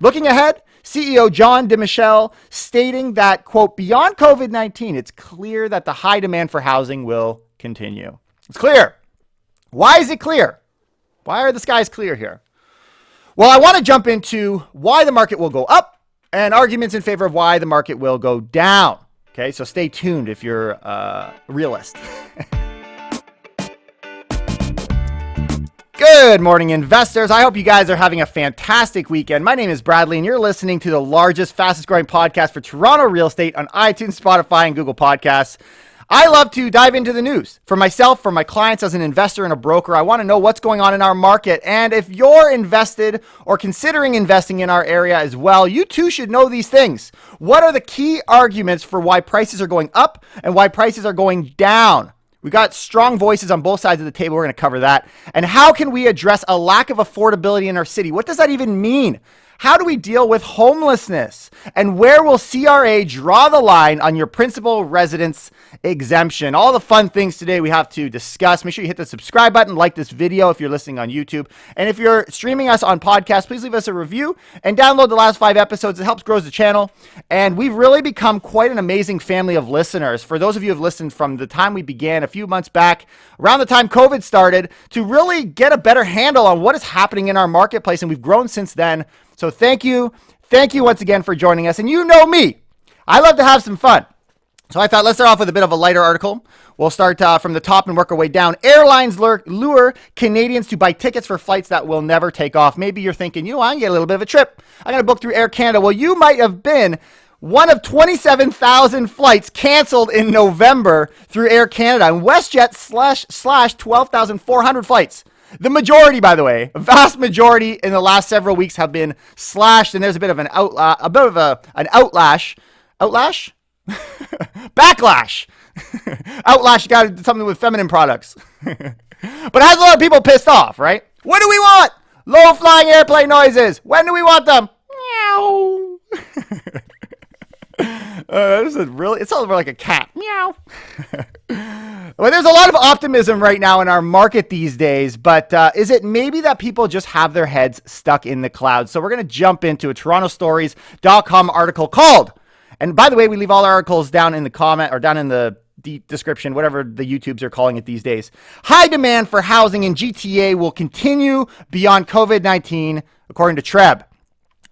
Looking ahead, CEO John DeMichelle stating that, quote, beyond COVID-19, it's clear that the high demand for housing will continue. It's clear. Why is it clear? Why are the skies clear here? Well, I want to jump into why the market will go up and arguments in favor of why the market will go down. Okay, so stay tuned if you're a realist. Good morning, investors. I hope you guys are having a fantastic weekend. My name is Bradley, and you're listening to the largest, fastest growing podcast for Toronto real estate on iTunes, Spotify, and Google Podcasts. I love to dive into the news. For myself, for my clients as an investor and a broker, I want to know what's going on in our market. And if you're invested or considering investing in our area as well, you too should know these things. What are the key arguments for why prices are going up and why prices are going down? We got strong voices on both sides of the table. We're going to cover that. And how can we address a lack of affordability in our city? What does that even mean? How do we deal with homelessness? And where will CRA draw the line on your principal residence exemption? All the fun things today we have to discuss. Make sure you hit the subscribe button, like this video if you're listening on YouTube. And if you're streaming us on podcast, please leave us a review and download the last 5 episodes. It helps grow the channel. And we've really become quite an amazing family of listeners. For those of you who have listened from the time we began a few months back, around the time COVID started, to really get a better handle on what is happening in our marketplace. And we've grown since then. So thank you. Thank you once again for joining us. And you know me, I love to have some fun. So I thought let's start off with a bit of a lighter article. We'll start from the top and work our way down. Airlines lure Canadians to buy tickets for flights that will never take off. Maybe you're thinking, I can get a little bit of a trip. I'm going to book through Air Canada. Well, you might have been one of 27,000 flights canceled in November through Air Canada, and WestJet slash 12,400 flights. The majority, by the way, a vast majority in the last several weeks have been slashed, and there's a bit of an backlash. Outlash got something with feminine products, but it has a lot of people pissed off, right? What do we want? Low-flying airplane noises. When do we want them? Meow. It sounds more like a cat. Meow. Well, there's a lot of optimism right now in our market these days, but is it maybe that people just have their heads stuck in the clouds? So we're going to jump into a TorontoStories.com article called, and by the way, we leave all our articles down in the comment or down in the description, whatever the YouTubes are calling it these days. High demand for housing in GTA will continue beyond COVID-19, according to TREB.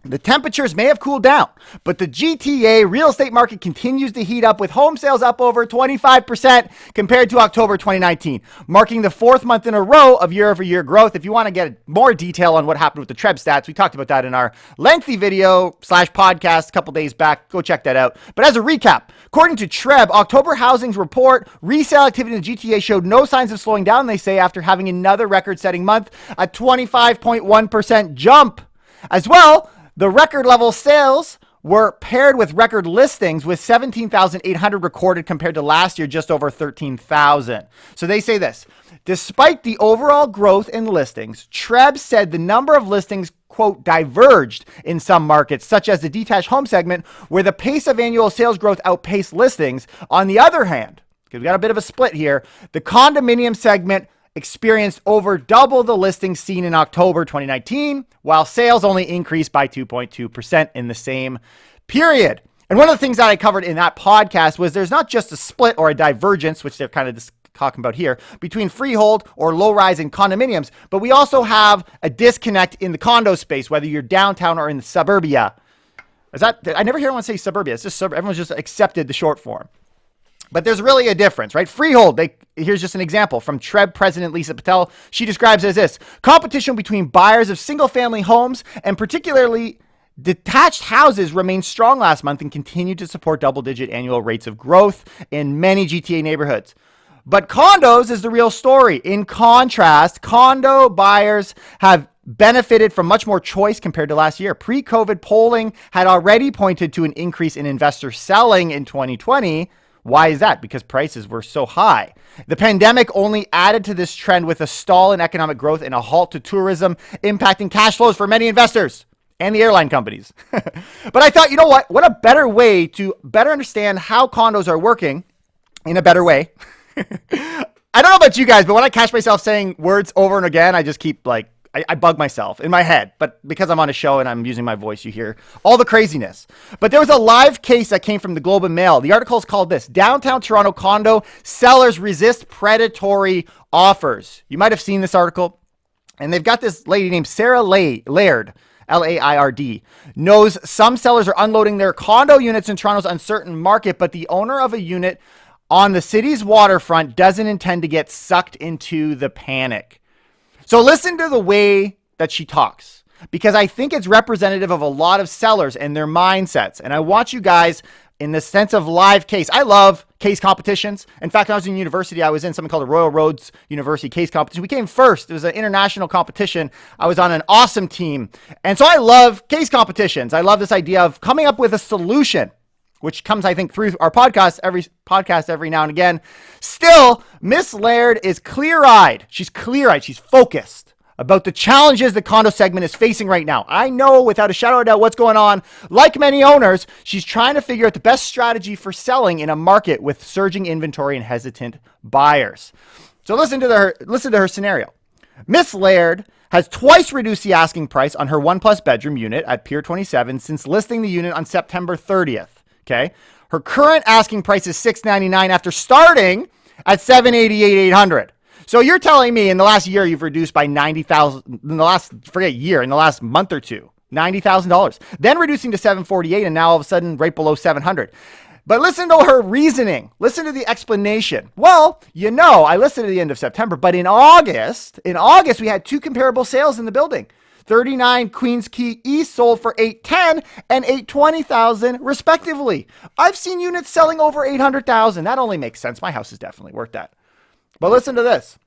The temperatures may have cooled down, but the GTA real estate market continues to heat up, with home sales up over 25% compared to October 2019, marking the 4th month in a row of year-over-year growth. If you want to get more detail on what happened with the TREB stats, we talked about that in our lengthy video / podcast a couple days back. Go check that out. But as a recap, according to TREB, October housing's report, resale activity in the GTA showed no signs of slowing down, they say, after having another record-setting month, a 25.1% jump. As well, the record level sales were paired with record listings, with 17,800 recorded compared to last year, just over 13,000. So they say this: despite the overall growth in listings, TREB said the number of listings, quote, diverged in some markets, such as the detached home segment, where the pace of annual sales growth outpaced listings. On the other hand, because we got a bit of a split here, the condominium segment experienced over double the listings seen in October 2019, while sales only increased by 2.2% in the same period. And one of the things that I covered in that podcast was there's not just a split or a divergence, which they're kind of talking about here, between freehold or low-rise and condominiums, but we also have a disconnect in the condo space, whether you're downtown or in the suburbia. I never hear anyone say suburbia. It's just everyone's just accepted the short form. But there's really a difference, right? Freehold, here's just an example from TREB President Lisa Patel. She describes it as this: competition between buyers of single-family homes and particularly detached houses remained strong last month and continued to support double-digit annual rates of growth in many GTA neighborhoods. But condos is the real story. In contrast, condo buyers have benefited from much more choice compared to last year. Pre-COVID polling had already pointed to an increase in investor selling in 2020. Why is that? Because prices were so high. The pandemic only added to this trend, with a stall in economic growth and a halt to tourism impacting cash flows for many investors and the airline companies. But I thought, you know what? What a better way to better understand how condos are working in a better way. I don't know about you guys, but when I catch myself saying words over and again, I just keep I bug myself in my head, but because I'm on a show and I'm using my voice, you hear all the craziness. But there was a live case that came from the Globe and Mail. The article is called this: Downtown Toronto condo sellers resist predatory offers. You might have seen this article. And they've got this lady named Sarah Laird, Laird, knows some sellers are unloading their condo units in Toronto's uncertain market, but the owner of a unit on the city's waterfront doesn't intend to get sucked into the panic. So listen to the way that she talks, because I think it's representative of a lot of sellers and their mindsets. And I want you guys, in the sense of live case, I love case competitions. In fact, when I was in university, I was in something called the Royal Roads University case competition. We came first. It was an international competition. I was on an awesome team. And so I love case competitions. I love this idea of coming up with a solution, which comes, I think, through our podcast every now and again. Still, Miss Laird is clear-eyed. She's clear-eyed. She's focused about the challenges the condo segment is facing right now. I know without a shadow of a doubt what's going on. Like many owners, she's trying to figure out the best strategy for selling in a market with surging inventory and hesitant buyers. So listen to her scenario. Miss Laird has twice reduced the asking price on her 1+ bedroom unit at Pier 27 since listing the unit on September 30th. Okay. Her current asking price is $699 after starting at $788,800. So you're telling me in the last year you've reduced by $90,000 in the last month or two, $90,000, then reducing to $748, and now all of a sudden right below $700. But listen to her reasoning. Listen to the explanation. Well, I listed at the end of September, but in August we had two comparable sales in the building. 39 Queens Quay East sold for $810,000 and $820,000 respectively. I've seen units selling over $800,000. That only makes sense. My house is definitely worth that. But listen to this.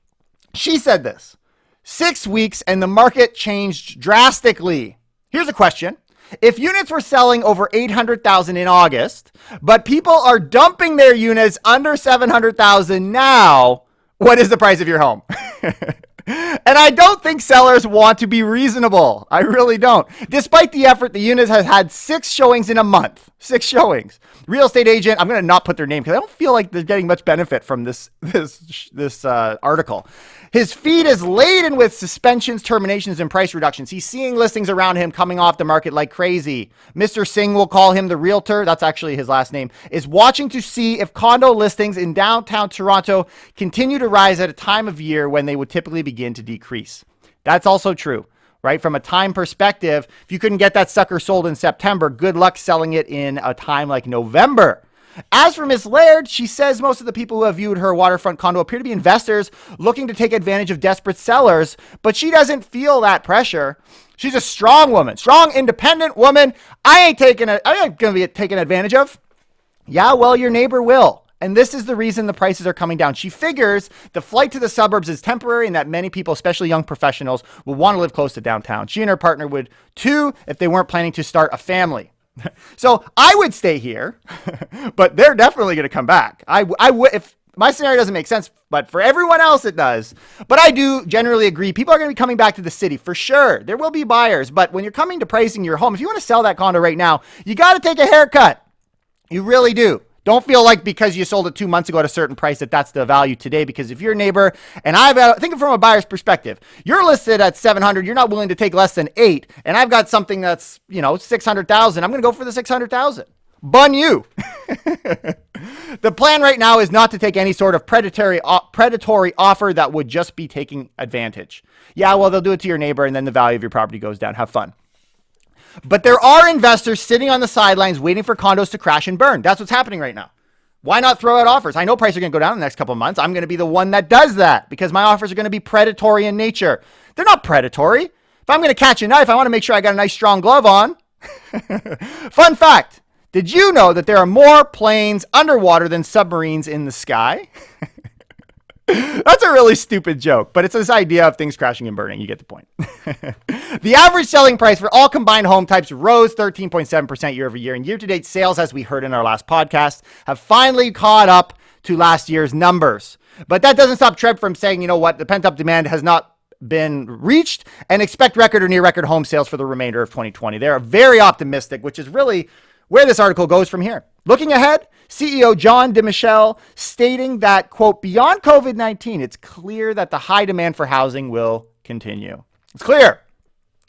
She said this: 6 weeks and the market changed drastically. Here's a question. If units were selling over $800,000 in August, but people are dumping their units under $700,000 now, what is the price of your home? And I don't think sellers want to be reasonable. I really don't. Despite the effort, the unit has had 6 showings in a month. 6 showings. Real estate agent, I'm going to not put their name because I don't feel like they're getting much benefit from this article. His feed is laden with suspensions, terminations, and price reductions. He's seeing listings around him coming off the market like crazy. Mr. Singh, will call him the realtor, that's actually his last name, is watching to see if condo listings in downtown Toronto continue to rise at a time of year when they would typically begin to decrease. That's also true, right? From a time perspective, if you couldn't get that sucker sold in September, good luck selling it in a time like November. As for Ms. Laird, she says most of the people who have viewed her waterfront condo appear to be investors looking to take advantage of desperate sellers, but she doesn't feel that pressure. She's a strong woman, strong, independent woman. I ain't going to be taken advantage of. Yeah, well, your neighbor will. And this is the reason the prices are coming down. She figures the flight to the suburbs is temporary and that many people, especially young professionals, will want to live close to downtown. She and her partner would too if they weren't planning to start a family. So I would stay here, but they're definitely going to come back. I would, if my scenario doesn't make sense, but for everyone else it does. But I do generally agree. People are going to be coming back to the city for sure. There will be buyers, but when you're coming to pricing your home, if you want to sell that condo right now, you got to take a haircut. You really do. Don't feel like because you sold it 2 months ago at a certain price that that's the value today. Because if you're a neighbor, and think from a buyer's perspective, you're listed at 700, you're not willing to take less than 8, and I've got something that's 600,000. I'm going to go for the 600,000. Bun you. The plan right now is not to take any sort of predatory offer that would just be taking advantage. Yeah, well, they'll do it to your neighbor, and then the value of your property goes down. Have fun. But there are investors sitting on the sidelines waiting for condos to crash and burn. That's what's happening right now. Why not throw out offers? I know prices are going to go down in the next couple of months. I'm going to be the one that does that because my offers are going to be predatory in nature. They're not predatory. If I'm going to catch a knife, I want to make sure I got a nice strong glove on. Fun fact. Did you know that there are more planes underwater than submarines in the sky? That's a really stupid joke, but it's this idea of things crashing and burning. You get the point. The average selling price for all combined home types rose 13.7% year over year, and year-to-date sales, as we heard in our last podcast, have finally caught up to last year's numbers. But that doesn't stop Trev from saying, you know what, the pent-up demand has not been reached, and expect record or near record home sales for the remainder of 2020. They're very optimistic, which is really where this article goes from here. Looking ahead, CEO John DeMichelle stating that, quote, beyond COVID-19, it's clear that the high demand for housing will continue. It's clear.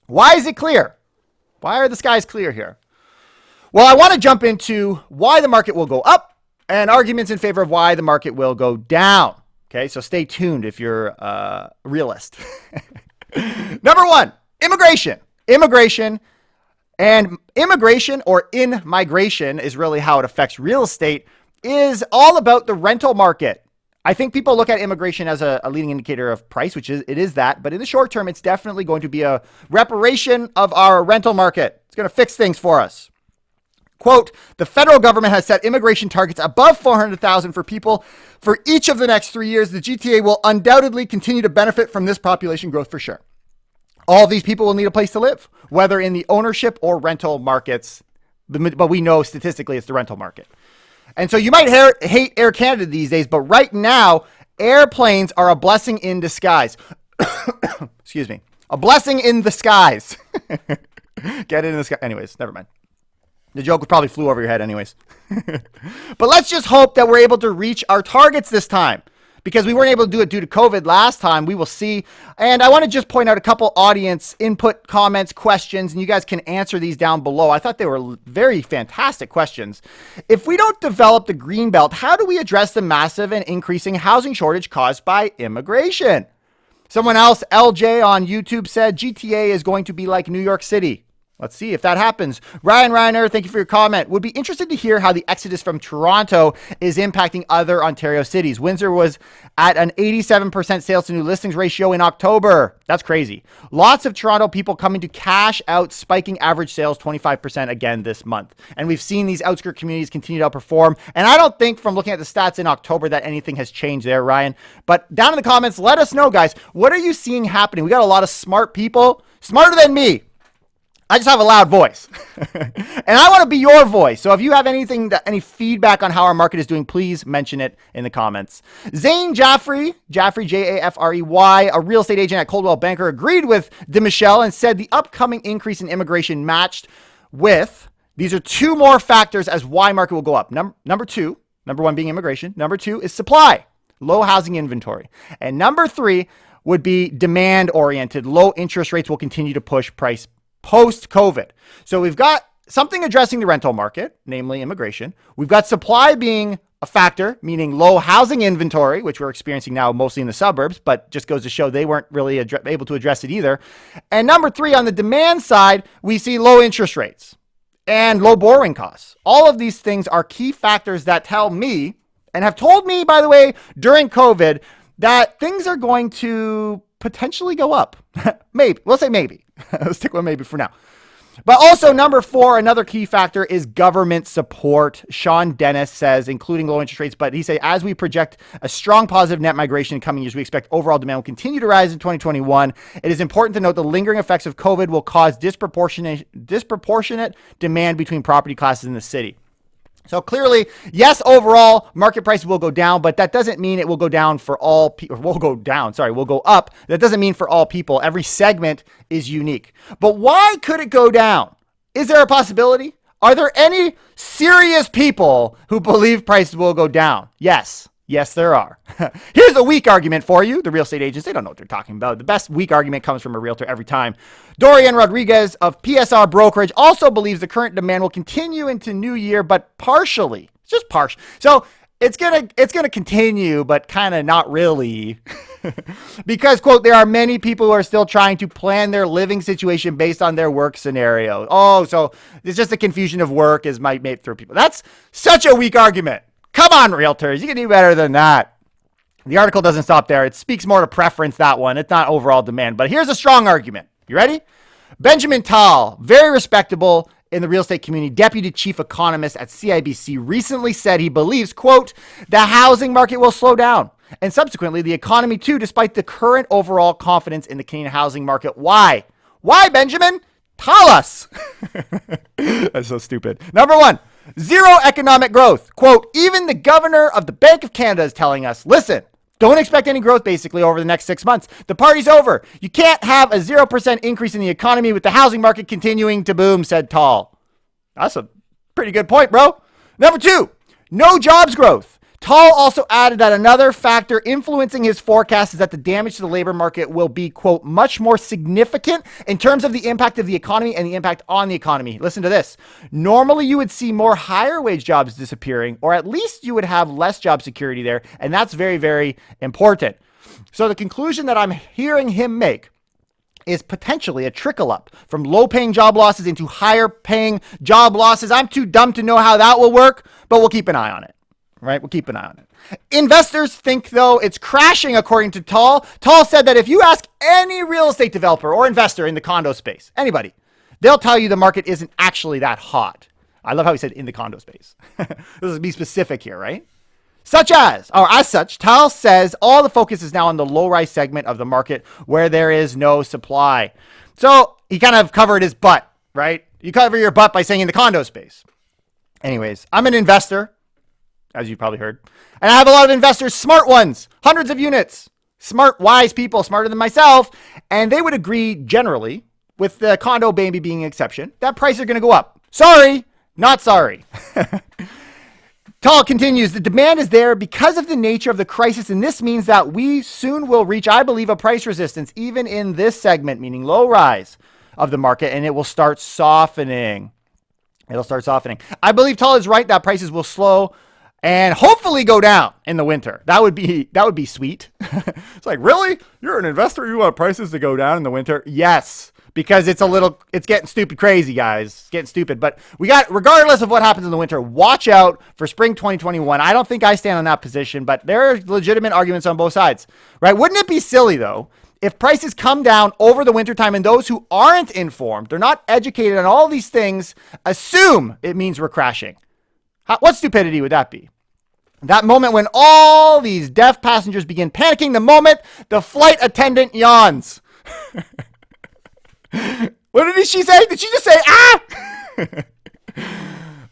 Why is it clear? Why are the skies clear here? Well, I want to jump into why the market will go up and arguments in favor of why the market will go down. Okay, so stay tuned if you're a realist. Number one, immigration. Immigration or in-migration is really how it affects real estate, is all about the rental market. I think people look at immigration as a leading indicator of price, which it is that, but in the short term, it's definitely going to be a reparation of our rental market. It's going to fix things for us. Quote, the federal government has set immigration targets above 400,000 for people for each of the next 3 years. The GTA will undoubtedly continue to benefit from this population growth for sure. All of these people will need a place to live, whether in the ownership or rental markets. But we know statistically it's the rental market. And so you might hate Air Canada these days, but right now, airplanes are a blessing in disguise. Excuse me. A blessing in the skies. Get it in the sky. Anyways, never mind. The joke probably flew over your head anyways. But let's just hope that we're able to reach our targets this time, because we weren't able to do it due to COVID last time. We will see. And I want to just point out a couple audience input, comments, questions, and you guys can answer these down below. I thought they were very fantastic questions. If we don't develop the green belt, how do we address the massive and increasing housing shortage caused by immigration? Someone else, LJ on YouTube, said GTA is going to be like New York City. Let's see if that happens. Ryan Reiner, thank you for your comment. Would be interested to hear how the exodus from Toronto is impacting other Ontario cities. Windsor was at an 87% sales to new listings ratio in October. That's crazy. Lots of Toronto people coming to cash out, spiking average sales 25% again this month. And we've seen these outskirt communities continue to outperform. And I don't think from looking at the stats in October that anything has changed there, Ryan. But down in the comments, let us know, guys. What are you seeing happening? We got a lot of smart people, smarter than me. I just have a loud voice and I want to be your voice. So if you have any feedback on how our market is doing, please mention it in the comments. Zane Jaffrey, Jaffrey, a real estate agent at Coldwell Banker, agreed with DeMichelle and said the upcoming increase in immigration matched with, these are two more factors as why market will go up. Number one being immigration. Number two is supply, low housing inventory. And number three would be demand oriented. Low interest rates will continue to push price post-COVID. So we've got something addressing the rental market, namely immigration. We've got supply being a factor, meaning low housing inventory, which we're experiencing now mostly in the suburbs, but just goes to show they weren't really able to address it either. And number three, on the demand side, we see low interest rates and low borrowing costs. All of these things are key factors that tell me, and have told me, by the way, during COVID, that things are going to potentially go up. Maybe. We'll say maybe. Let's stick with maybe for now. But also number four, another key factor is government support. Sean Dennis says, including low interest rates, but he said, as we project a strong positive net migration in coming years, we expect overall demand will continue to rise in 2021. It is important to note the lingering effects of COVID will cause disproportionate demand between property classes in the city. So clearly, yes, overall market prices will go down, but that doesn't mean it will go down for all people. Will go up. That doesn't mean for all people. Every segment is unique. But why could it go down? Is there a possibility? Are there any serious people who believe prices will go down? Yes. Yes, there are. Here's a weak argument for you. The real estate agents, they don't know what they're talking about. The best weak argument comes from a realtor every time. Dorian Rodriguez of PSR Brokerage also believes the current demand will continue into new year, but partially. It's just partial. So it's gonna continue, but kind of not really. Because, quote, there are many people who are still trying to plan their living situation based on their work scenario. Oh, so it's just a confusion of work is might make through people. That's such a weak argument. Come on, realtors. You can do better than that. The article doesn't stop there. It speaks more to preference, that one. It's not overall demand. But here's a strong argument. You ready? Benjamin Tal, very respectable in the real estate community, deputy chief economist at CIBC, recently said he believes, quote, the housing market will slow down. And subsequently, the economy too, despite the current overall confidence in the Canadian housing market. Why? Why, Benjamin? Tell us. That's so stupid. Number one. Zero economic growth. Quote, even the governor of the Bank of Canada is telling us, listen, don't expect any growth basically over the next 6 months. The party's over. You can't have a 0% increase in the economy with the housing market continuing to boom, said Tall. That's a pretty good point, bro. Number two, no jobs growth. Tal also added that another factor influencing his forecast is that the damage to the labor market will be, quote, much more significant in terms of the impact of the economy and the impact on the economy. Listen to this. Normally, you would see more higher wage jobs disappearing, or at least you would have less job security there. And that's very, very important. So the conclusion that I'm hearing him make is potentially a trickle up from low paying job losses into higher paying job losses. I'm too dumb to know how that will work, but we'll keep an eye on it. Right? We'll keep an eye on it. Investors think, though, it's crashing, according to Tal. Tal said that if you ask any real estate developer or investor in the condo space, anybody, they'll tell you the market isn't actually that hot. I love how he said in the condo space. This is be specific here, right? As such, Tal says all the focus is now on the low-rise segment of the market where there is no supply. So he kind of covered his butt, right? You cover your butt by saying in the condo space. Anyways, I'm an investor, as you probably heard. And I have a lot of investors, smart ones, hundreds of units, smart, wise people, smarter than myself. And they would agree generally, with the condo baby being an exception, that prices are going to go up. Sorry, not sorry. Tal continues, the demand is there because of the nature of the crisis. And this means that we soon will reach, I believe, a price resistance, even in this segment, meaning low rise of the market. And it will start softening. It'll start softening. I believe Tal is right that prices will slow and hopefully go down in the winter. That would be sweet. It's like, really? You're an investor? You want prices to go down in the winter? Yes, because it's getting stupid crazy, guys. It's getting stupid. But regardless of what happens in the winter, watch out for spring 2021. I don't think I stand on that position, but there are legitimate arguments on both sides, right? Wouldn't it be silly, though, if prices come down over the wintertime and those who aren't informed, they're not educated on all these things, assume it means we're crashing? What stupidity would that be? That moment when all these deaf passengers begin panicking, the moment the flight attendant yawns. What did she say? Did she just say, ah?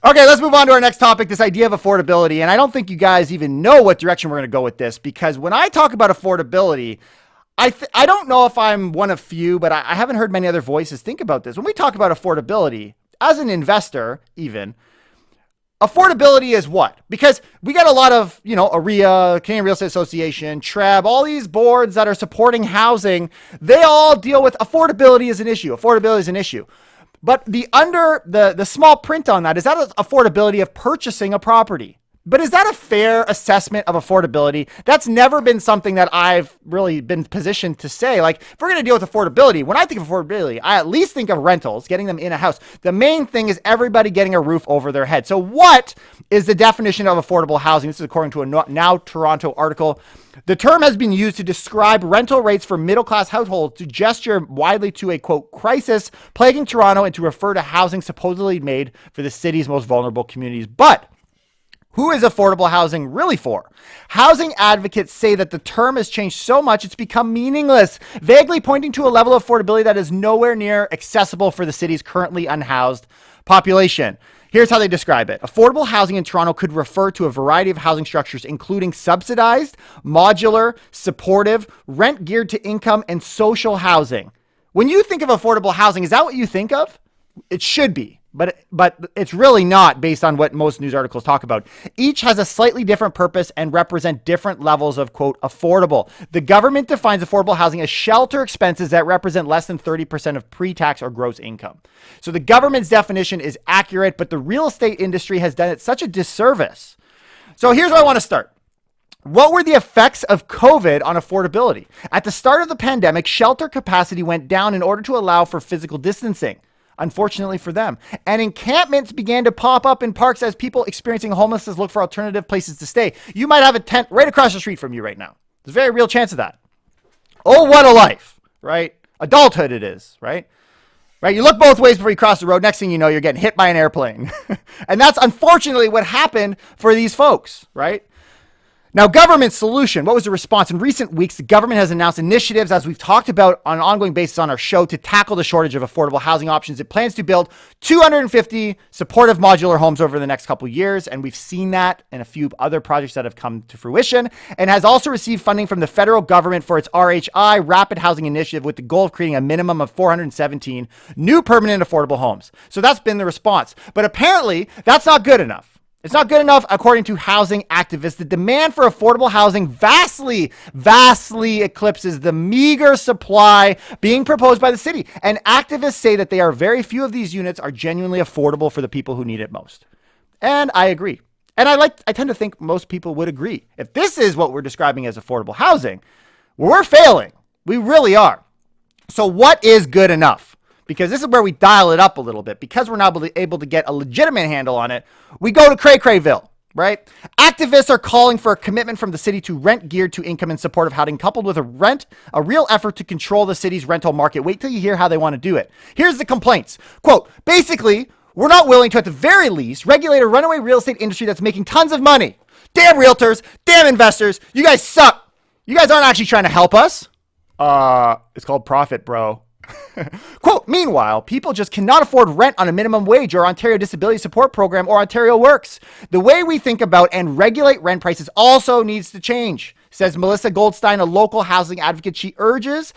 Okay, let's move on to our next topic, this idea of affordability. And I don't think you guys even know what direction we're going to go with this, because when I talk about affordability, I don't know if I'm one of few, but I haven't heard many other voices think about this. When we talk about affordability, as an investor even, affordability is what? Because we got a lot of, AREA, Canadian Real Estate Association, TREB, all these boards that are supporting housing, they all deal with affordability as an issue. Affordability is an issue. But the small print on that, is that affordability of purchasing a property? But is that a fair assessment of affordability? That's never been something that I've really been positioned to say. Like, if we're going to deal with affordability, when I think of affordability, I at least think of rentals, getting them in a house. The main thing is everybody getting a roof over their head. So what is the definition of affordable housing? This is according to a Now Toronto article. The term has been used to describe rental rates for middle-class households, to gesture widely to a, quote, crisis plaguing Toronto, and to refer to housing supposedly made for the city's most vulnerable communities. But who is affordable housing really for? Housing advocates say that the term has changed so much it's become meaningless, vaguely pointing to a level of affordability that is nowhere near accessible for the city's currently unhoused population. Here's how they describe it. Affordable housing in Toronto could refer to a variety of housing structures, including subsidized, modular, supportive, rent geared to income, and social housing. When you think of affordable housing, is that what you think of? It should be. But it's really not, based on what most news articles talk about. Each has a slightly different purpose and represent different levels of, quote, affordable. The government defines affordable housing as shelter expenses that represent less than 30% of pre-tax or gross income. So the government's definition is accurate, but the real estate industry has done it such a disservice. So here's where I want to start. What were the effects of COVID on affordability? At the start of the pandemic, shelter capacity went down in order to allow for physical distancing. Unfortunately for them. And encampments began to pop up in parks as people experiencing homelessness look for alternative places to stay. You might have a tent right across the street from you right now. There's a very real chance of that. Oh, what a life, right? Adulthood it is, right? Right? You look both ways before you cross the road. Next thing you know, you're getting hit by an airplane. And that's unfortunately what happened for these folks, right? Now, government solution. What was the response? In recent weeks, the government has announced initiatives, as we've talked about on an ongoing basis on our show, to tackle the shortage of affordable housing options. It plans to build 250 supportive modular homes over the next couple of years, and we've seen that in a few other projects that have come to fruition, and has also received funding from the federal government for its RHI, Rapid Housing Initiative, with the goal of creating a minimum of 417 new permanent affordable homes. So that's been the response. But apparently, that's not good enough. It's not good enough, according to housing activists. The demand for affordable housing vastly eclipses the meager supply being proposed by the city. And activists say that very few of these units are genuinely affordable for the people who need it most. And I agree. And I tend to think most people would agree. If this is what we're describing as affordable housing, we're failing. We really are. So what is good enough? Because this is where we dial it up a little bit. Because we're not able to get a legitimate handle on it, we go to Cray-Crayville, right? Activists are calling for a commitment from the city to rent geared to income and supportive housing, coupled with a real effort to control the city's rental market. Wait till you hear how they want to do it. Here's the complaints. Quote, basically, we're not willing to, at the very least, regulate a runaway real estate industry that's making tons of money. Damn realtors, damn investors, you guys suck. You guys aren't actually trying to help us. It's called profit, bro. Quote, meanwhile, people just cannot afford rent on a minimum wage or Ontario Disability Support Program or Ontario Works. The way we think about and regulate rent prices also needs to change, says Melissa Goldstein, a local housing advocate. She argues,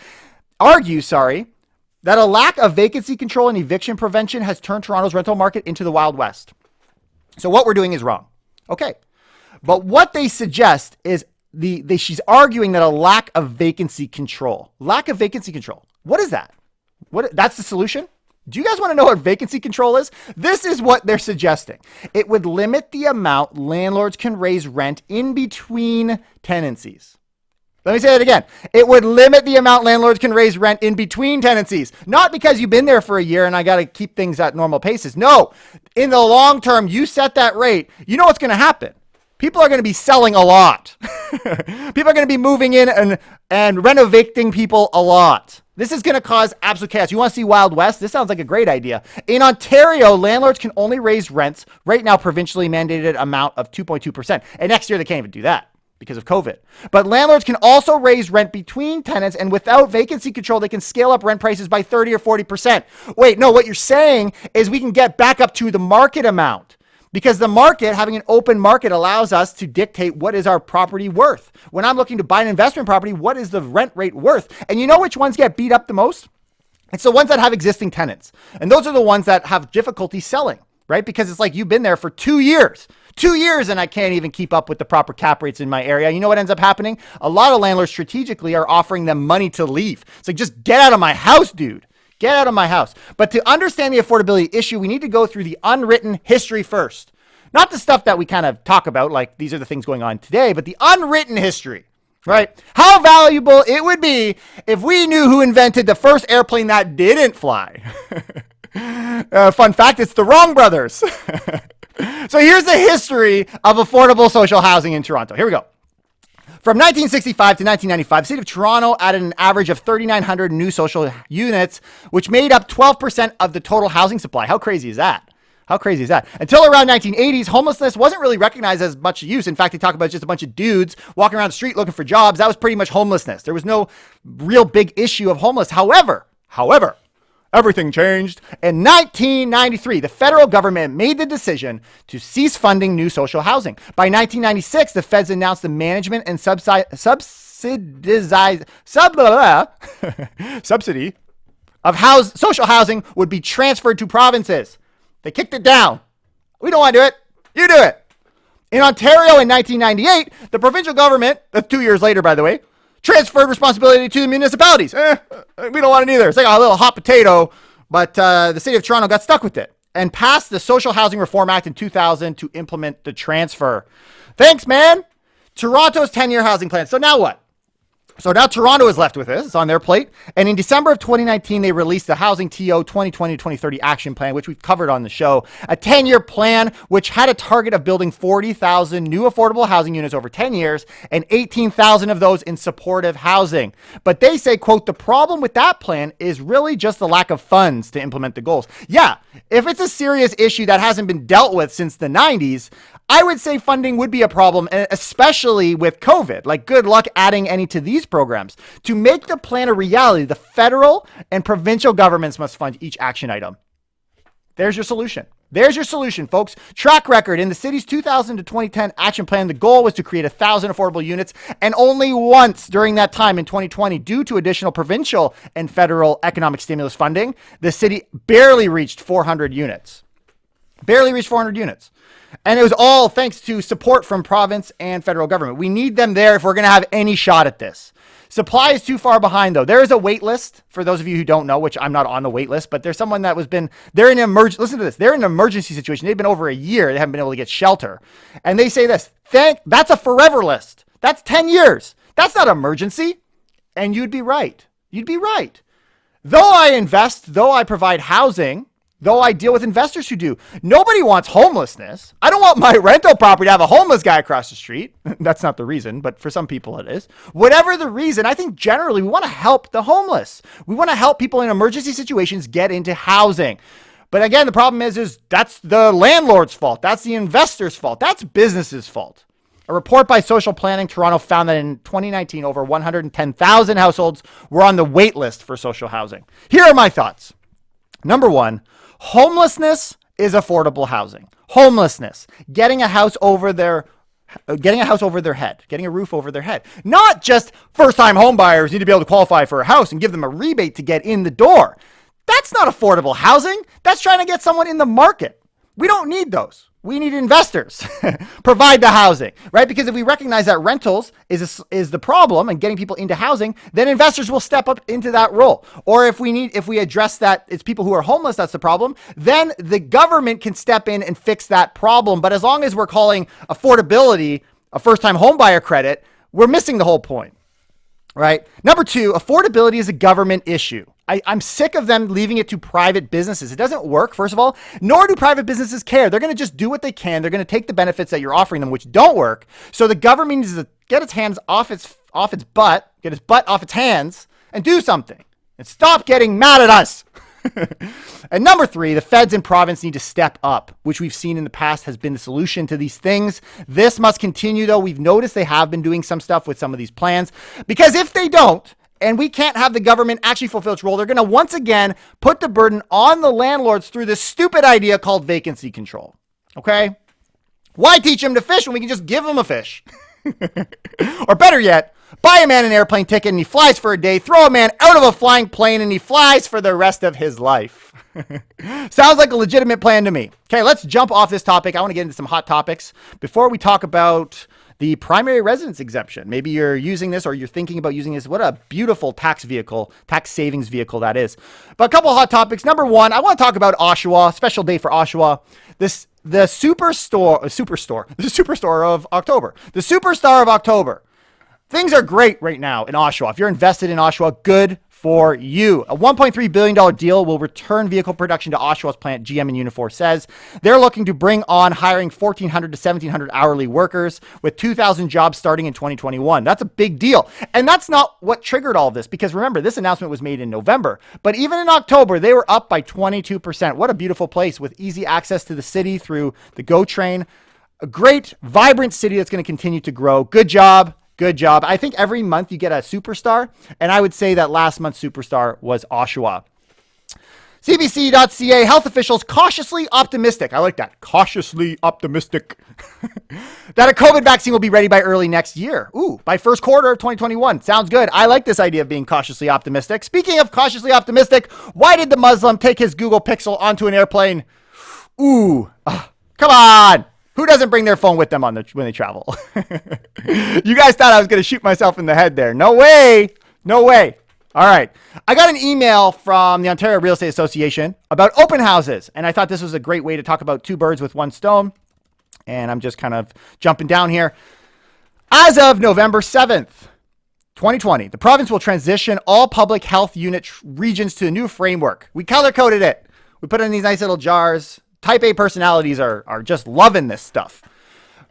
that a lack of vacancy control and eviction prevention has turned Toronto's rental market into the Wild West. So what we're doing is wrong. Okay. But what they suggest is she's arguing that a lack of vacancy control. Lack of vacancy control. What is that? That's the solution? Do you guys want to know what vacancy control is? This is what they're suggesting. It would limit the amount landlords can raise rent in between tenancies. Let me say that again. It would limit the amount landlords can raise rent in between tenancies. Not because you've been there for a year and I got to keep things at normal paces. No, in the long term, you set that rate. You know what's going to happen. People are going to be selling a lot. People are going to be moving in and renovating people a lot. This is going to cause absolute chaos. You want to see Wild West? This sounds like a great idea. In Ontario, landlords can only raise rents right now, provincially mandated amount of 2.2%. And next year, they can't even do that because of COVID. But landlords can also raise rent between tenants, and without vacancy control, they can scale up rent prices by 30 or 40%. Wait, no, what you're saying is we can get back up to the market amount. Because the market, having an open market, allows us to dictate what is our property worth. When I'm looking to buy an investment property, what is the rent rate worth? And you know which ones get beat up the most? It's the ones that have existing tenants. And those are the ones that have difficulty selling, right? Because it's like you've been there for 2 years. 2 years and I can't even keep up with the proper cap rates in my area. You know what ends up happening? A lot of landlords strategically are offering them money to leave. It's like, just get out of my house, dude. Get out of my house. But to understand the affordability issue, we need to go through the unwritten history first. Not the stuff that we kind of talk about, like these are the things going on today, but the unwritten history, right? How valuable it would be if we knew who invented the first airplane that didn't fly. Fun fact, it's the Wrong brothers. So here's the history of affordable social housing in Toronto. Here we go. From 1965 to 1995, the city of Toronto added an average of 3,900 new social units, which made up 12% of the total housing supply. How crazy is that? How crazy is that? Until around 1980s, homelessness wasn't really recognized as much use. In fact, they talk about just a bunch of dudes walking around the street looking for jobs. That was pretty much homelessness. There was no real big issue of homeless. However, everything changed. In 1993, the federal government made the decision to cease funding new social housing. By 1996, the feds announced the management and subsidy of social housing would be transferred to provinces. They kicked it down. We don't want to do it. You do it. In Ontario in 1998, the provincial government, 2 years later, by the way, transferred responsibility to the municipalities. We don't want it either. It's like a little hot potato, but the city of Toronto got stuck with it and passed the Social Housing Reform Act in 2000 to implement the transfer. Thanks, man. Toronto's 10-year housing plan. So now what? So now Toronto is left with this. It's on their plate. And in December of 2019, they released the Housing TO 2020-2030 Action Plan, which we've covered on the show. A 10-year plan, which had a target of building 40,000 new affordable housing units over 10 years and 18,000 of those in supportive housing. But they say, quote, the problem with that plan is really just the lack of funds to implement the goals. Yeah, if it's a serious issue that hasn't been dealt with since the 90s, I would say funding would be a problem, especially with COVID. Like, good luck adding any to these programs. To make the plan a reality, the federal and provincial governments must fund each action item. There's your solution. There's your solution, folks. Track record. In the city's 2000 to 2010 action plan, the goal was to create 1,000 affordable units, and only once during that time in 2020, due to additional provincial and federal economic stimulus funding, the city barely reached 400 units. Barely reached 400 units. And it was all thanks to support from province and federal government. We need them there if we're going to have any shot at this. Supply is too far behind, though. There is a wait list, for those of you who don't know, which I'm not on the wait list, but there's someone that they're in an emergency, listen to this, they're in an emergency situation. They've been over a year. They haven't been able to get shelter. And they say this, that's a forever list. That's 10 years. That's not emergency. And you'd be right. You'd be right. Though I invest, though I provide housing, though I deal with investors who do, nobody wants homelessness. I don't want my rental property to have a homeless guy across the street. That's not the reason, but for some people it is. Whatever the reason, I think generally we want to help the homeless. We want to help people in emergency situations get into housing. But again, the problem is that's the landlord's fault. That's the investor's fault. That's business's fault. A report by Social Planning Toronto found that in 2019, over 110,000 households were on the wait list for social housing. Here are my thoughts. Number one, homelessness is affordable housing. Homelessness, getting a house over their head, getting a roof over their head. Not just first-time home buyers need to be able to qualify for a house and give them a rebate to get in the door. That's not affordable housing. That's trying to get someone in the market. We don't need those. We need investors provide the housing, right? Because if we recognize that rentals is the problem and getting people into housing, then investors will step up into that role. Or if we address that it's people who are homeless, that's the problem, then the government can step in and fix that problem. But as long as we're calling affordability a first-time home buyer credit, we're missing the whole point, right? Number two, affordability is a government issue. I'm sick of them leaving it to private businesses. It doesn't work, first of all, nor do private businesses care. They're going to just do what they can. They're going to take the benefits that you're offering them, which don't work. So the government needs to get its hands off its butt, get its butt off its hands and do something and stop getting mad at us. And number three, the feds and province need to step up, which we've seen in the past has been the solution to these things. This must continue, though. We've noticed they have been doing some stuff with some of these plans, because if they don't, and we can't have the government actually fulfill its role, they're going to once again put the burden on the landlords through this stupid idea called vacancy control. Okay? Why teach them to fish when we can just give them a fish? Or better yet, buy a man an airplane ticket and he flies for a day, throw a man out of a flying plane and he flies for the rest of his life. Sounds like a legitimate plan to me. Okay, let's jump off this topic. I want to get into some hot topics before we talk about the primary residence exemption. Maybe you're using this or you're thinking about using this. What a beautiful tax savings vehicle that is. But a couple of hot topics. Number one, I want to talk about Oshawa, special day for Oshawa. The superstar of October. The superstar of October. Things are great right now in Oshawa. If you're invested in Oshawa, good for you. A $1.3 billion deal will return vehicle production to Oshawa's plant, GM and Unifor says. They're looking to bring on hiring 1,400 to 1,700 hourly workers with 2,000 jobs starting in 2021. That's a big deal. And that's not what triggered all of this, because remember, this announcement was made in November. But even in October, they were up by 22%. What a beautiful place with easy access to the city through the GO train. A great, vibrant city that's going to continue to grow. Good job. Good job. I think every month you get a superstar, and I would say that last month's superstar was Oshawa. CBC.ca, health officials cautiously optimistic. I like that. Cautiously optimistic. That a COVID vaccine will be ready by early next year. Ooh, by first quarter of 2021. Sounds good. I like this idea of being cautiously optimistic. Speaking of cautiously optimistic, why did the Muslim take his Google Pixel onto an airplane? Ooh, come on. Who doesn't bring their phone with them when they travel? You guys thought I was going to shoot myself in the head there. No way. No way. All right. I got an email from the Ontario Real Estate Association about open houses, and I thought this was a great way to talk about two birds with one stone. And I'm just kind of jumping down here. As of November 7th, 2020, the province will transition all public health unit regions to a new framework. We color-coded it. We put it in these nice little jars. Type A personalities are just loving this stuff.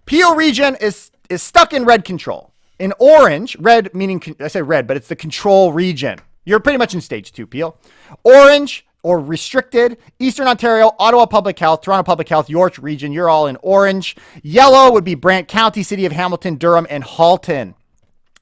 Peel region is stuck in red control. In orange, red meaning, I say red, but it's the control region. You're pretty much in stage 2, Peel. Orange or restricted, Eastern Ontario, Ottawa Public Health, Toronto Public Health, York region, you're all in orange. Yellow would be Brant County, City of Hamilton, Durham, and Halton.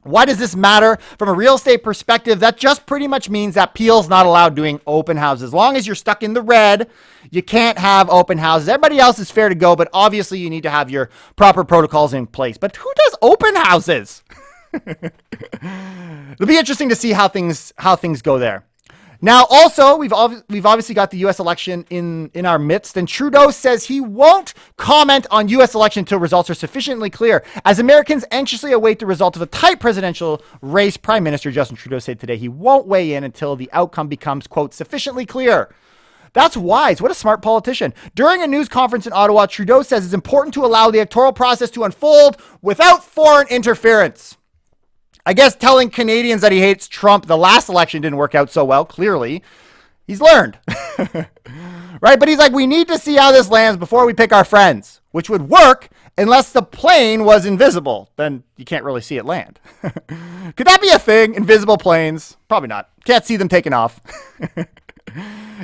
Why does this matter? From a real estate perspective, that just pretty much means that Peel's not allowed doing open houses. As long as you're stuck in the red, you can't have open houses. Everybody else is fair to go, but obviously you need to have your proper protocols in place. But who does open houses? It'll be interesting to see how things go there. Now, also, we've obviously got the U.S. election in our midst, and Trudeau says he won't comment on U.S. election until results are sufficiently clear. As Americans anxiously await the result of a tight presidential race, Prime Minister Justin Trudeau said today he won't weigh in until the outcome becomes, quote, sufficiently clear. That's wise. What a smart politician. During a news conference in Ottawa, Trudeau says it's important to allow the electoral process to unfold without foreign interference. I guess telling Canadians that he hates Trump the last election didn't work out so well. Clearly, he's learned. Right? But he's like, we need to see how this lands before we pick our friends, which would work unless the plane was invisible. Then you can't really see it land. Could that be a thing? Invisible planes? Probably not. Can't see them taking off.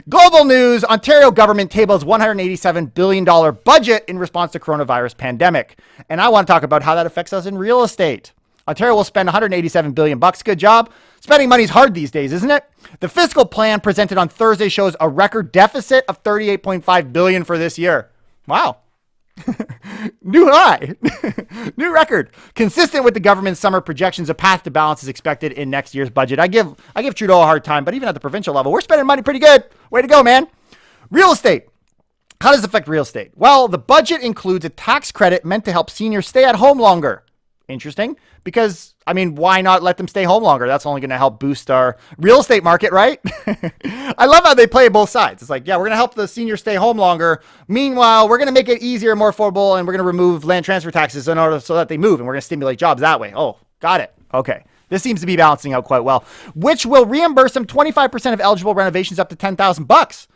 Global news, Ontario government tables $187 billion budget in response to coronavirus pandemic. And I want to talk about how that affects us in real estate. Ontario will spend $187 billion. Good job. Spending money's hard these days, isn't it? The fiscal plan presented on Thursday shows a record deficit of $38.5 billion for this year. Wow. New high. New record. Consistent with the government's summer projections, a path to balance is expected in next year's budget. I give Trudeau a hard time, but even at the provincial level, we're spending money pretty good. Way to go, man. Real estate. How does it affect real estate? Well, the budget includes a tax credit meant to help seniors stay at home longer. Interesting, because, I mean, why not let them stay home longer? That's only going to help boost our real estate market, right? I love how they play both sides. It's like, yeah, we're going to help the seniors stay home longer. Meanwhile, we're going to make it easier, more affordable, and we're going to remove land transfer taxes in order so that they move, and we're going to stimulate jobs that way. Oh, got it. Okay. This seems to be balancing out quite well, which will reimburse them 25% of eligible renovations up to $10,000.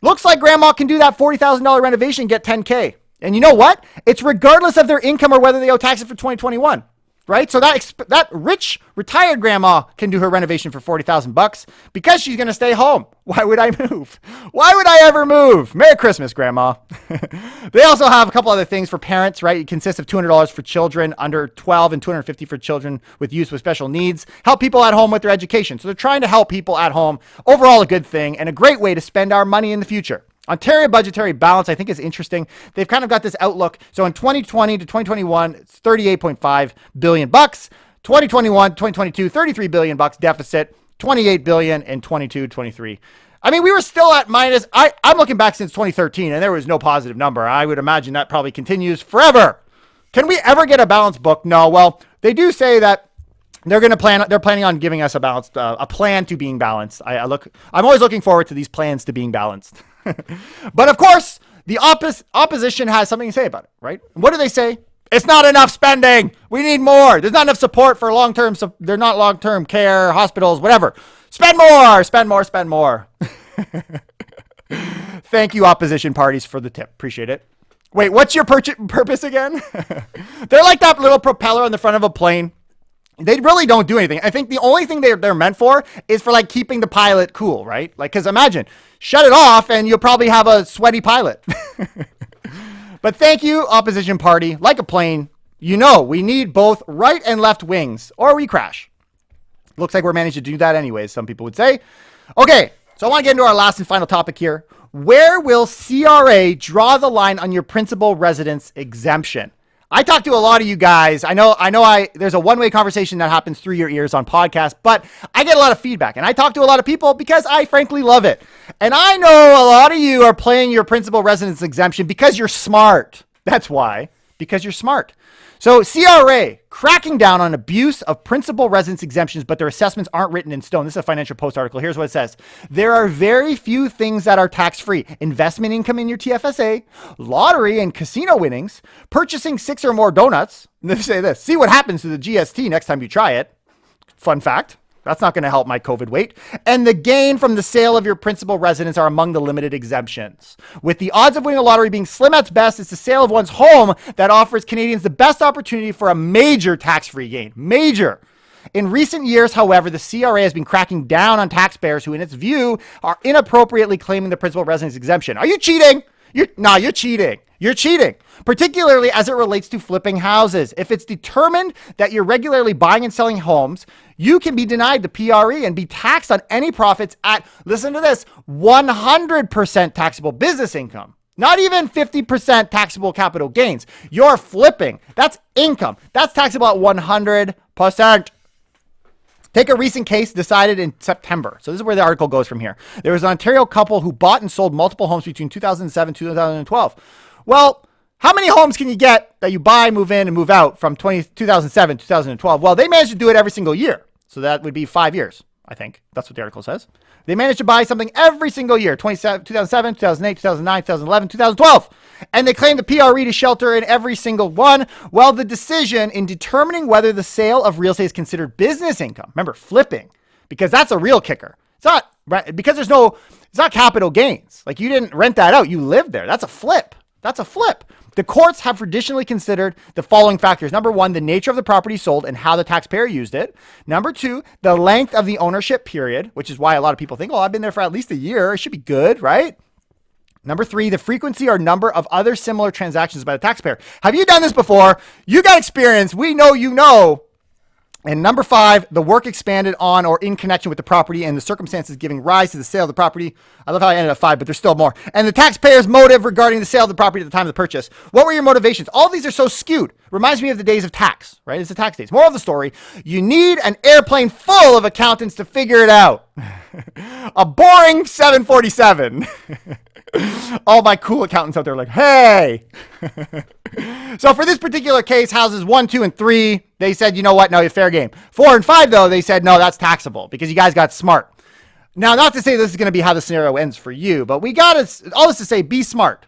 Looks like grandma can do that $40,000 renovation and get $10K. And you know what? It's regardless of their income or whether they owe taxes for 2021, right? So that rich retired grandma can do her renovation for $40,000 because she's going to stay home. Why would I move? Why would I ever move? Merry Christmas, grandma. They also have a couple other things for parents, right? It consists of $200 for children under 12 and $250 for children with youth with special needs. Help people at home with their education. So they're trying to help people at home. Overall, a good thing and a great way to spend our money in the future. Ontario budgetary balance, I think, is interesting. They've kind of got this outlook. So in 2020 to 2021, it's $38.5 billion. 2021, 2022, $33 billion deficit, $28 billion in 22, 23. I mean, we were still at minus. I'm looking back since 2013, and there was no positive number. I would imagine that probably continues forever. Can we ever get a balanced book? No. Well, they do say that they're planning on giving us a plan to being balanced. I'm always looking forward to these plans to being balanced. But of course, the opposition has something to say about it, right? What do they say? It's not enough spending. We need more. There's not enough support for they're not long-term care, hospitals, whatever. Spend more, spend more, spend more. Thank you, opposition parties, for the tip. Appreciate it. Wait, what's your purpose again? They're like that little propeller on the front of a plane. They really don't do anything. I think the only thing they're meant for is for like keeping the pilot cool, right? Like, because imagine, shut it off and you'll probably have a sweaty pilot. But thank you, opposition party. Like a plane, we need both right and left wings or we crash. Looks like we're managing to do that anyways, some people would say. Okay, so I want to get into our last and final topic here. Where will CRA draw the line on your principal residence exemption? I talk to a lot of you guys. I know there's a one-way conversation that happens through your ears on podcasts, but I get a lot of feedback and I talk to a lot of people because I frankly love it. And I know a lot of you are playing your principal residence exemption because you're smart. That's why, because you're smart. So CRA cracking down on abuse of principal residence exemptions, but their assessments aren't written in stone. This is a Financial Post article. Here's what it says. There are very few things that are tax-free. Investment income in your TFSA, lottery and casino winnings, purchasing 6 or more donuts. And they say this, see what happens to the GST next time you try it. Fun fact. That's not going to help my COVID weight. And the gain from the sale of your principal residence are among the limited exemptions. With the odds of winning a lottery being slim at best, it's the sale of one's home that offers Canadians the best opportunity for a major tax-free gain. Major. In recent years, however, the CRA has been cracking down on taxpayers who, in its view, are inappropriately claiming the principal residence exemption. Are you cheating? You're cheating. You're cheating, particularly as it relates to flipping houses. If it's determined that you're regularly buying and selling homes, you can be denied the PRE and be taxed on any profits at, listen to this, 100% taxable business income. Not even 50% taxable capital gains. You're flipping. That's income. That's taxable at 100%. Take a recent case decided in September. So this is where the article goes from here. There was an Ontario couple who bought and sold multiple homes between 2007 and 2012. Well, how many homes can you get that you buy, move in, and move out from 2007 to 2012? Well, they managed to do it every single year. So that would be 5 years, I think. That's what the article says. They managed to buy something every single year, 2007, 2008, 2009, 2011, 2012. And they claim the PRE to shelter in every single one. Well, the decision in determining whether the sale of real estate is considered business income, remember, flipping, because that's a real kicker. It's not, right? Because it's not capital gains. Like, you didn't rent that out. You lived there. That's a flip. That's a flip. The courts have traditionally considered the following factors. Number one, the nature of the property sold and how the taxpayer used it. Number two, the length of the ownership period, which is why a lot of people think, oh, I've been there for at least a year. It should be good, right? Number three, the frequency or number of other similar transactions by the taxpayer. Have you done this before? You got experience. We know you know. And number five, the work expanded on or in connection with the property and the circumstances giving rise to the sale of the property. I love how I ended at five, but there's still more. And the taxpayer's motive regarding the sale of the property at the time of the purchase. What were your motivations? All of these are so skewed. Reminds me of the days of tax, right? It's the tax days. Moral of the story, you need an airplane full of accountants to figure it out. A boring 747. All my cool accountants out there are like, hey. So for this particular case, houses 1, 2, and 3, they said, you know what? No, you're fair game. 4 and 5, though, they said, no, that's taxable because you guys got smart. Now, not to say this is going to be how the scenario ends for you, but we got to, all this to say, be smart.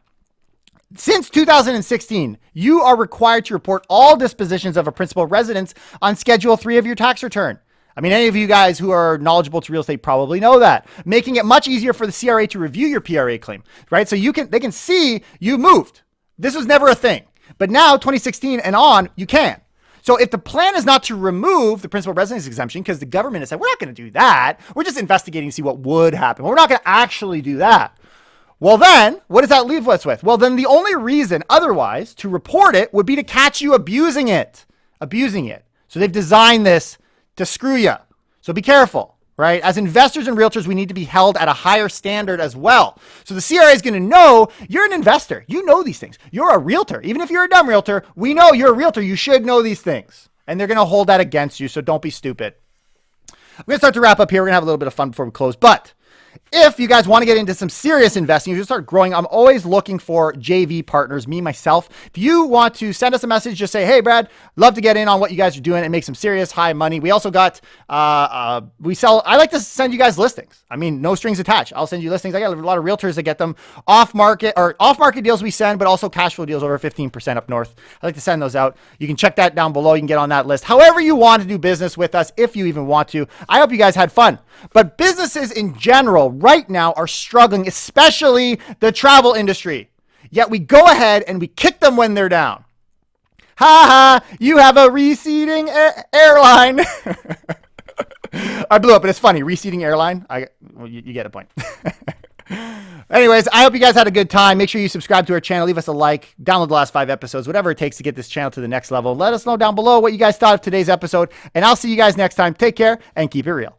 Since 2016, you are required to report all dispositions of a principal residence on Schedule 3 of your tax return. I mean, any of you guys who are knowledgeable to real estate probably know that, making it much easier for the CRA to review your PRA claim, right? So they can see you moved. This was never a thing, but now 2016 and on, you can. So if the plan is not to remove the principal residence exemption, because the government has said, we're not going to do that. We're just investigating to see what would happen. We're not going to actually do that. Well, then what does that leave us with? Well, then the only reason otherwise to report it would be to catch you abusing it. So they've designed this to screw you. So be careful, right? As investors and realtors, we need to be held at a higher standard as well. So the CRA is going to know you're an investor. You know these things. You're a realtor. Even if you're a dumb realtor, we know you're a realtor. You should know these things. And they're going to hold that against you. So don't be stupid. I'm going to start to wrap up here. We're going to have a little bit of fun before we close. But if you guys want to get into some serious investing, you start growing, I'm always looking for JV partners, me, myself. If you want to send us a message, just say, hey, Brad, love to get in on what you guys are doing and make some serious high money. We also got, I like to send you guys listings. I mean, no strings attached. I'll send you listings. I got a lot of realtors that get them off market deals we send, but also cash flow deals over 15% up north. I like to send those out. You can check that down below. You can get on that list. However you want to do business with us, if you even want to. I hope you guys had fun. But businesses in general right now are struggling, especially the travel industry. Yet we go ahead and we kick them when they're down. Ha ha, you have a receding airline. I blew up, but it's funny. Receding airline. You get a point. Anyways, I hope you guys had a good time. Make sure you subscribe to our channel. Leave us a like. Download the last 5 episodes. Whatever it takes to get this channel to the next level. Let us know down below what you guys thought of today's episode. And I'll see you guys next time. Take care and keep it real.